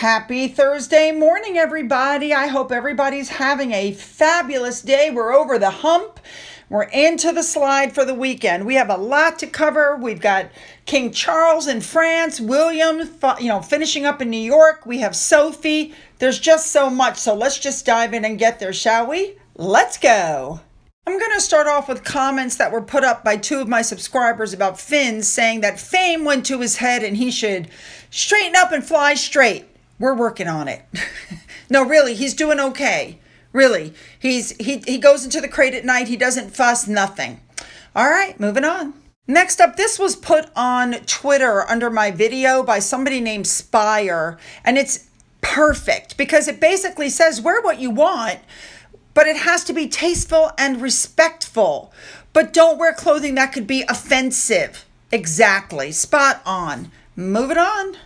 Happy Thursday morning, everybody. I hope everybody's having a fabulous day. We're over the hump. We're into the slide for the weekend. We have a lot to cover. We've got King Charles in France, William, finishing up in New York. We have Sophie. There's just so much. So let's just dive in and get there, shall we? Let's go. I'm going to start off with comments that were put up by two of my subscribers about Finn, saying that fame went to his head and he should straighten up and fly straight. We're working on it. No, really, he's doing okay. Really. He goes into the crate at night. He doesn't fuss, nothing. All right, moving on. Next up, this was put on Twitter under my video by somebody named Spire, and it's perfect because it basically says wear what you want, but it has to be tasteful and respectful. But don't wear clothing that could be offensive. Exactly. Spot on. Moving on.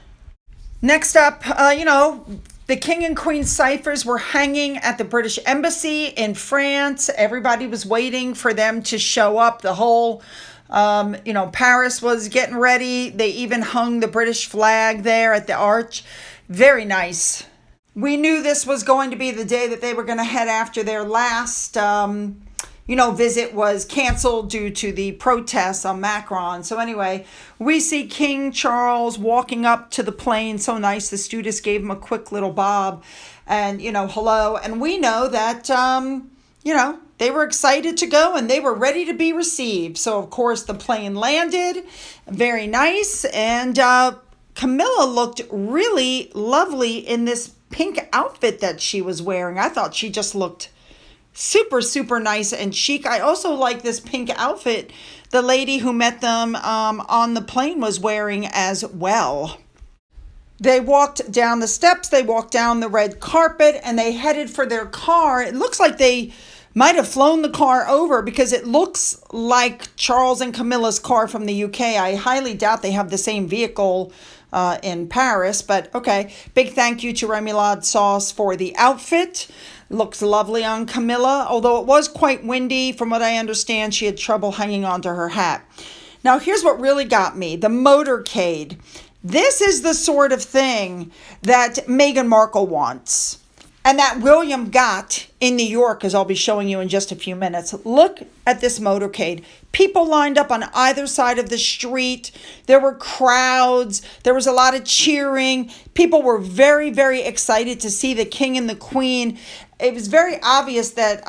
Next up, the King and Queen ciphers were hanging at the British Embassy in France. Everybody was waiting for them to show up. The whole, Paris was getting ready. They even hung the British flag there at the arch. Very nice. We knew this was going to be the day that they were going to head after their last, visit was canceled due to the protests on Macron. So anyway, we see King Charles walking up to the plane. So nice. The stewardess gave him a quick little bob and, hello. And we know that, they were excited to go and they were ready to be received. So, of course, the plane landed. Very nice. And Camilla looked really lovely in this pink outfit that she was wearing. I thought she just looked super, super nice and chic. I also like this pink outfit the lady who met them on the plane was wearing as well. They walked down the steps, they walked down the red carpet, and they headed for their car. It looks like they might have flown the car over because it looks like Charles and Camilla's car from the UK. I highly doubt they have the same vehicle in Paris, but okay. Big thank you to Remoulade Sauce for the outfit. Looks lovely on Camilla, although it was quite windy. From what I understand, she had trouble hanging onto her hat. Now, here's what really got me, the motorcade. This is the sort of thing that Meghan Markle wants and that William got in New York, as I'll be showing you in just a few minutes. Look at this motorcade. People lined up on either side of the street. There were crowds. There was a lot of cheering. People were very, very excited to see the king and the queen. It was very obvious that,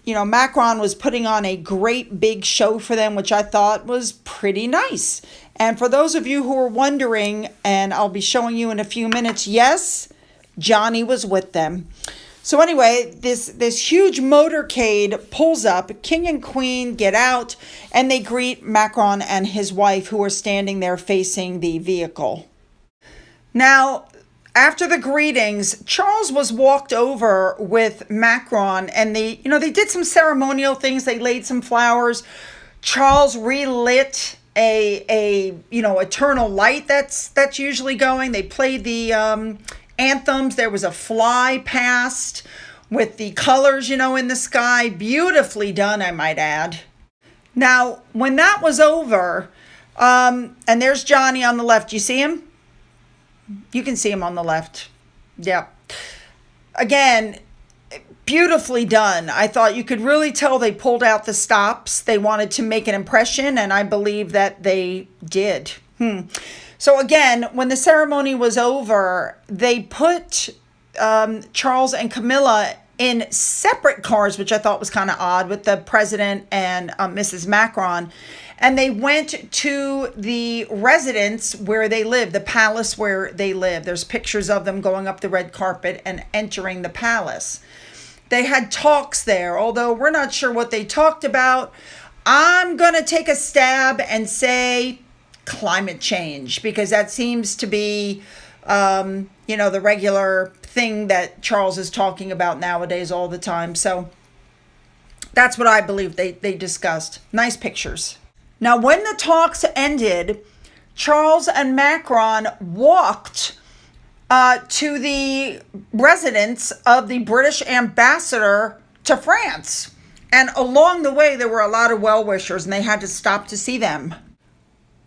Macron was putting on a great big show for them, which I thought was pretty nice. And for those of you who are wondering, and I'll be showing you in a few minutes, yes, Johnny was with them. So anyway, this huge motorcade pulls up. King and Queen get out, and they greet Macron and his wife, who are standing there facing the vehicle. Now, after the greetings, Charles was walked over with Macron, and they did some ceremonial things. They laid some flowers. Charles relit a eternal light that's usually going. They played the anthems. There was a fly past with the colors, in the sky. Beautifully done, I might add. Now, when that was over, and there's Johnny on the left. You see him? You can see him on the left. Yeah. Again, beautifully done. I thought you could really tell they pulled out the stops. They wanted to make an impression, and I believe that they did. So again, when the ceremony was over, they put Charles and Camilla in separate cars, which I thought was kind of odd, with the president and Mrs. Macron. And they went to the residence where they live, the palace where they live. There's pictures of them going up the red carpet and entering the palace. They had talks there, although we're not sure what they talked about. I'm going to take a stab and say climate change, because that seems to be, the regular thing that Charles is talking about nowadays all the time. So that's what I believe they discussed. Nice pictures. Now, when the talks ended, Charles and Macron walked to the residence of the British ambassador to France. And along the way, there were a lot of well-wishers, and they had to stop to see them.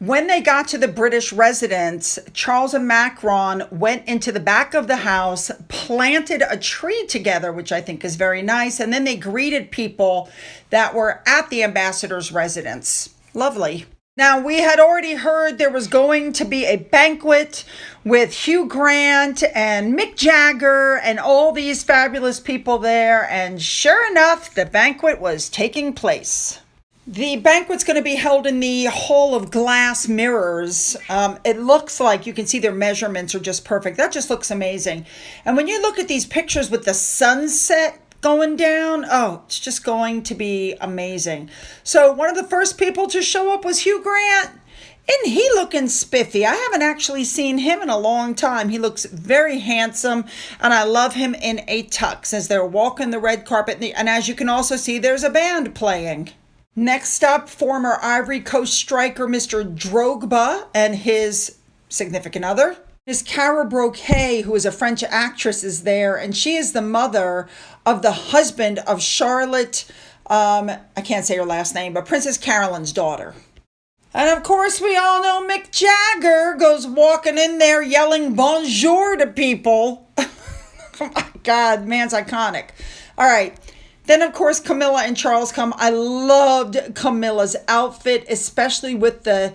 When they got to the British residence, Charles and Macron went into the back of the house, planted a tree together, which I think is very nice, and then they greeted people that were at the ambassador's residence. Lovely. Now, we had already heard there was going to be a banquet with Hugh Grant and Mick Jagger and all these fabulous people there. And sure enough, the banquet was taking place. The banquet's going to be held in the Hall of Glass Mirrors. It looks like you can see their measurements are just perfect. That just looks amazing. And when you look at these pictures with the sunset going down, oh, it's just going to be amazing. So one of the first people to show up was Hugh Grant. Isn't he looking spiffy? I haven't actually seen him in a long time. He looks very handsome, and I love him in a tux as they're walking the red carpet. And as you can also see, there's a band playing. Next up, former Ivory Coast striker Mr. Drogba and his significant other. Miss Cara Broquet, who is a French actress, is there, and she is the mother of the husband of Charlotte, I can't say her last name, but Princess Caroline's daughter. And of course, we all know Mick Jagger goes walking in there yelling bonjour to people. Oh my God, man's iconic. All right. Then, of course, Camilla and Charles come. I loved Camilla's outfit, especially with the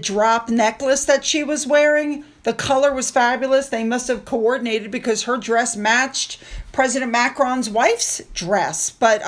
drop necklace that she was wearing. The color was fabulous. They must have coordinated because her dress matched President Macron's wife's dress. But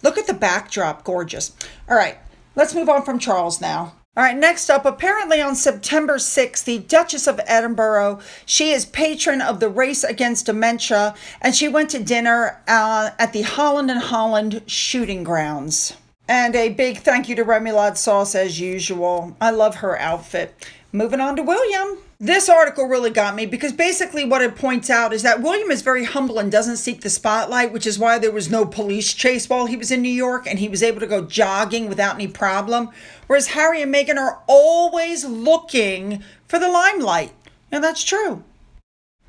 look at the backdrop. Gorgeous. All right, let's move on from Charles now. All right, next up, apparently on September 6th, the Duchess of Edinburgh, she is patron of the Race Against Dementia, and she went to dinner at the Holland and Holland shooting grounds. And a big thank you to Remoulade Sauce as usual. I love her outfit. Moving on to William. This article really got me because basically what it points out is that William is very humble and doesn't seek the spotlight, which is why there was no police chase while he was in New York and he was able to go jogging without any problem. Whereas Harry and Meghan are always looking for the limelight. And that's true.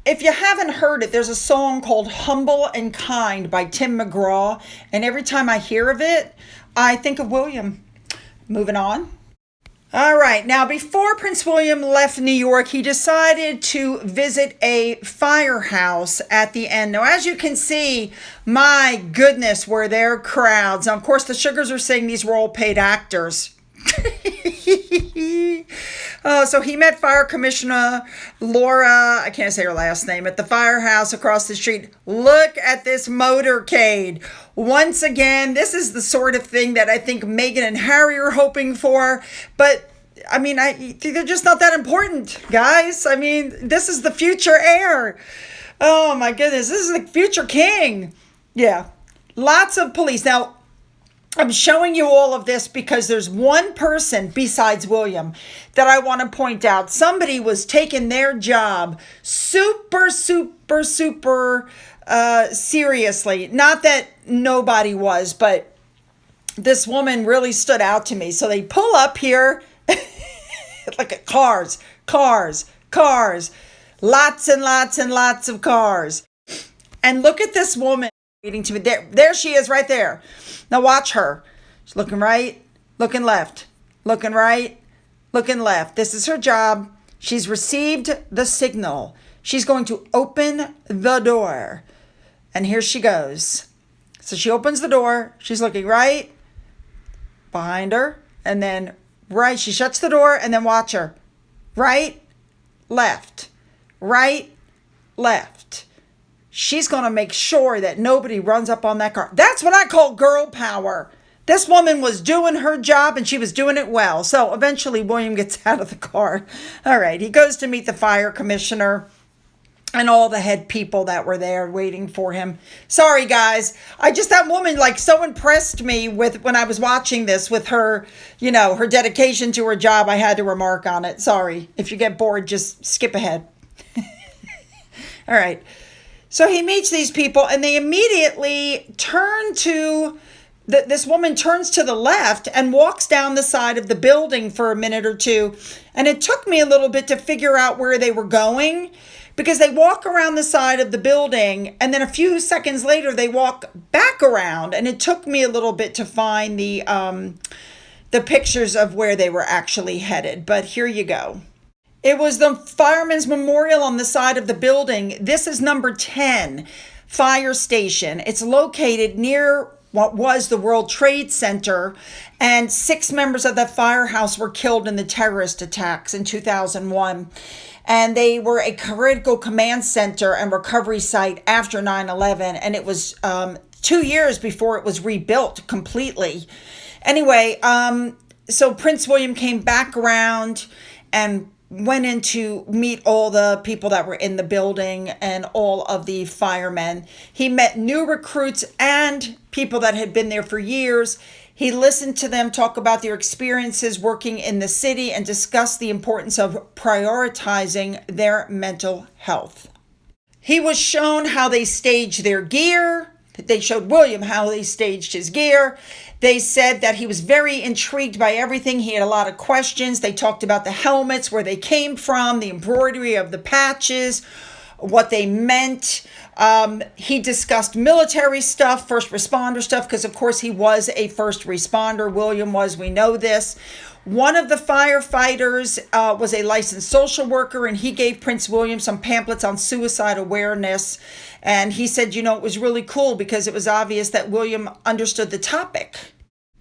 If you haven't heard it, there's a song called Humble and Kind by Tim McGraw. And every time I hear of it, I think of William. Moving on. All right. Now, before Prince William left New York, he decided to visit a firehouse at the end. Now, as you can see, my goodness, were there crowds. Now, of course, the Sugars are saying these were all paid actors. So he met Fire Commissioner Laura, I can't say her last name, at the firehouse across the street. Look at this motorcade. Once again, this is the sort of thing that I think Meghan and Harry are hoping for. But, I mean, they're just not that important, guys. I mean, this is the future heir. Oh, my goodness. This is the future king. Yeah. Lots of police. Now, I'm showing you all of this because there's one person besides William that I want to point out. Somebody was taking their job super seriously. Not that nobody was, but this woman really stood out to me. So they pull up here, look at cars, lots and lots of cars. And look at this woman waiting to me. There she is right there. Now watch her. She's looking right, looking left, looking right, looking left. This is her job. She's received the signal. She's going to open the door. And here she goes. So she opens the door. She's looking right, behind her, and then right. She shuts the door, and then watch her. Right, left, right, left. She's going to make sure that nobody runs up on that car. That's what I call girl power. This woman was doing her job and she was doing it well. So eventually William gets out of the car. All right. He goes to meet the fire commissioner and all the head people that were there waiting for him. Sorry, guys. That woman so impressed me with when I was watching this with her, her dedication to her job. I had to remark on it. Sorry. If you get bored, just skip ahead. All right. So he meets these people and they immediately turn to, this woman turns to the left and walks down the side of the building for a minute or two. And it took me a little bit to figure out where they were going because they walk around the side of the building and then a few seconds later they walk back around. And it took me a little bit to find the the pictures of where they were actually headed, but here you go. It was the Firemen's Memorial on the side of the building. This is number 10 fire station. It's located near what was the World Trade Center, and 6 members of that firehouse were killed in the terrorist attacks in 2001. And they were a critical command center and recovery site after 9/11, and it was 2 years before it was rebuilt completely. Anyway, so Prince William came back around and went in to meet all the people that were in the building and all of the firemen. He met new recruits and people that had been there for years. He listened to them talk about their experiences working in the city and discussed the importance of prioritizing their mental health. He was shown how they staged their gear. They showed William how they staged his gear. They said that he was very intrigued by everything. He had a lot of questions. They talked about the helmets, where they came from, the embroidery of the patches, what they meant. He discussed military stuff, first responder stuff, because of course he was a first responder. William was, we know this. One of the firefighters was a licensed social worker, and he gave Prince William some pamphlets on suicide awareness. And he said, it was really cool because it was obvious that William understood the topic.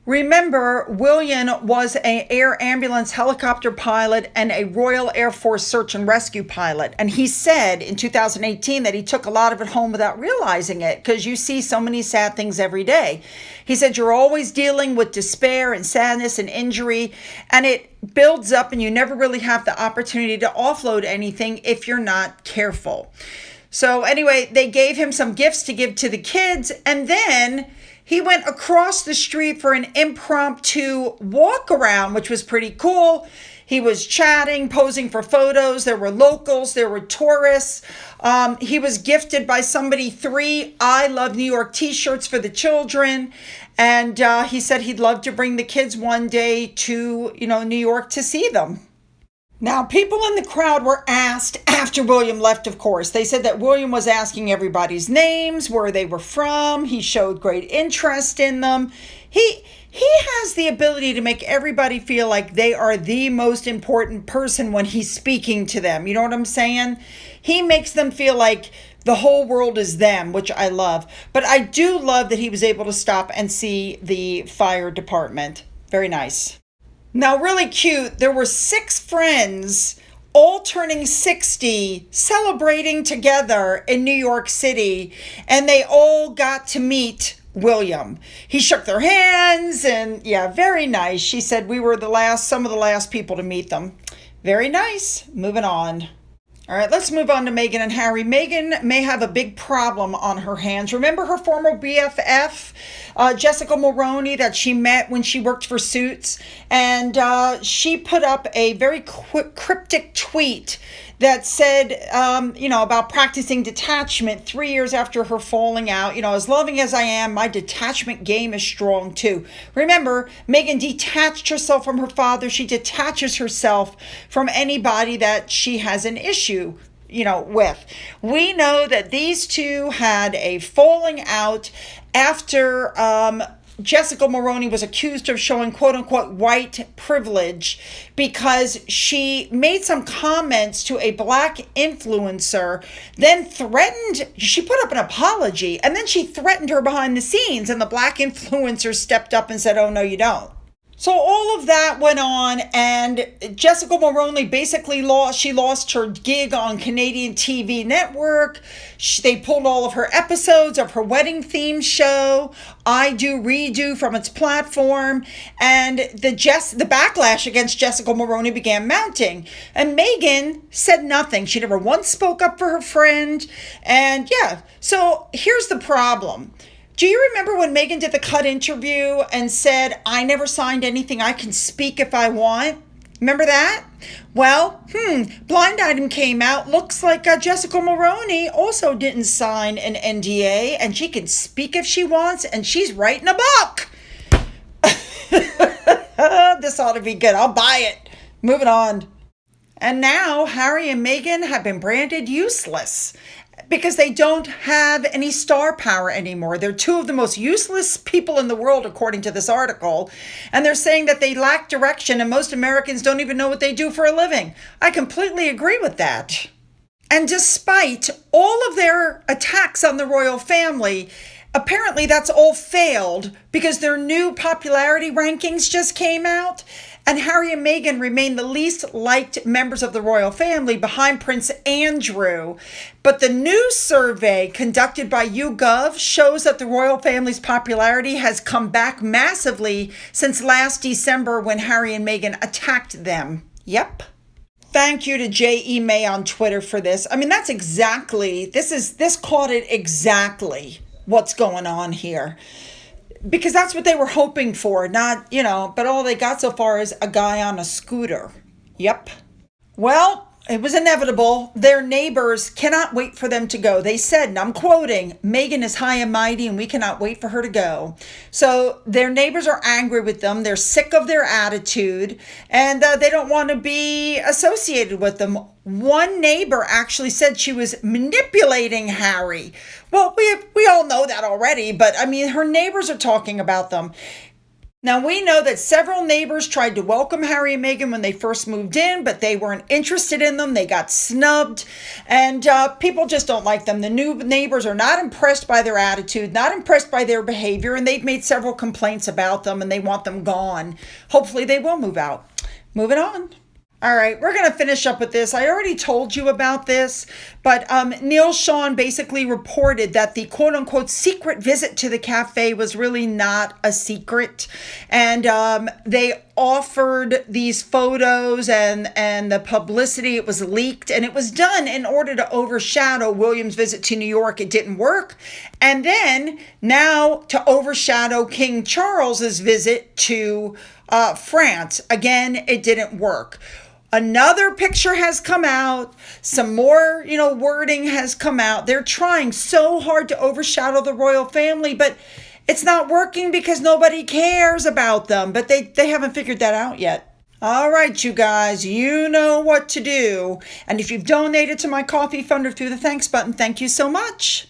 Remember, William was an air ambulance helicopter pilot and a Royal Air Force search and rescue pilot. And he said in 2018 that he took a lot of it home without realizing it, because you see so many sad things every day. He said you're always dealing with despair and sadness and injury, and it builds up and you never really have the opportunity to offload anything if you're not careful. So anyway, they gave him some gifts to give to the kids, and then he went across the street for an impromptu walk around, which was pretty cool. He was chatting, posing for photos. There were locals, there were tourists. He was gifted by somebody 3 I Love New York t-shirts for the children. And he said he'd love to bring the kids one day to, New York to see them. Now, people in the crowd were asked after William left, of course. They said that William was asking everybody's names, where they were from. He showed great interest in them. He has the ability to make everybody feel like they are the most important person when he's speaking to them. You know what I'm saying? He makes them feel like the whole world is them, which I love. But I do love that he was able to stop and see the fire department. Very nice. Now, really cute, there were 6 friends, all turning 60, celebrating together in New York City, and they all got to meet William. He shook their hands, and yeah, very nice. She said we were some of the last people to meet them. Very nice. Moving on. All right, let's move on to Meghan and Harry. Meghan may have a big problem on her hands. Remember her former BFF, Jessica Mulroney, that she met when she worked for Suits? And she put up a very cryptic tweet that said, about practicing detachment 3 years after her falling out. As loving as I am, my detachment game is strong too. Remember, Meghan detached herself from her father. She detaches herself from anybody that she has an issue, with. We know that these two had a falling out after Jessica Mulroney was accused of showing quote-unquote white privilege because she made some comments to a black influencer, then she put up an apology, and then she threatened her behind the scenes, and the black influencer stepped up and said, oh, no, you don't. So all of that went on, and Jessica Mulroney basically lost her gig on Canadian TV network. They pulled all of her episodes of her wedding theme show, I Do Redo, from its platform, and the backlash against Jessica Mulroney began mounting. And Meghan said nothing. She never once spoke up for her friend. And yeah, so here's the problem. Do you remember when Meghan did the Cut interview and said, I never signed anything, I can speak if I want? Remember that? Well, blind item came out. Looks like Jessica Mulroney also didn't sign an NDA, and she can speak if she wants, and she's writing a book. This ought to be good. I'll buy it. Moving on. And now Harry and Meghan have been branded useless. because they don't have any star power anymore. They're two of the most useless people in the world, according to this article. And they're saying that they lack direction and most Americans don't even know what they do for a living. I completely agree with that. And despite all of their attacks on the royal family, apparently that's all failed because their new popularity rankings just came out. And Harry and Meghan remain the least liked members of the royal family behind Prince Andrew. But the new survey conducted by YouGov shows that the royal family's popularity has come back massively since last December when Harry and Meghan attacked them. Yep. Thank you to J.E. May on Twitter for this. I mean, this caught it exactly what's going on here. Because that's what they were hoping for, not, but all they got so far is a guy on a scooter. Yep. Well, it was inevitable. Their neighbors cannot wait for them to go. They said, and I'm quoting, Meghan is high and mighty and we cannot wait for her to go. So their neighbors are angry with them. They're sick of their attitude and they don't want to be associated with them. One neighbor actually said she was manipulating Harry. Well, we all know that already, but I mean, her neighbors are talking about them. Now, we know that several neighbors tried to welcome Harry and Meghan when they first moved in, but they weren't interested in them. They got snubbed, and people just don't like them. The new neighbors are not impressed by their attitude, not impressed by their behavior, and they've made several complaints about them, and they want them gone. Hopefully, they will move out. Moving on. All right, we're going to finish up with this. I already told you about this, but Neil Sean basically reported that the quote-unquote secret visit to the cafe was really not a secret. And they offered these photos and the publicity. It was leaked, and it was done in order to overshadow William's visit to New York. It didn't work. And then now to overshadow King Charles's visit to France. Again, it didn't work. Another picture has come out. Some more, wording has come out. They're trying so hard to overshadow the royal family, but it's not working because nobody cares about them. But they haven't figured that out yet. All right, you guys, you know what to do. And if you've donated to my coffee funder through the thanks button, thank you so much.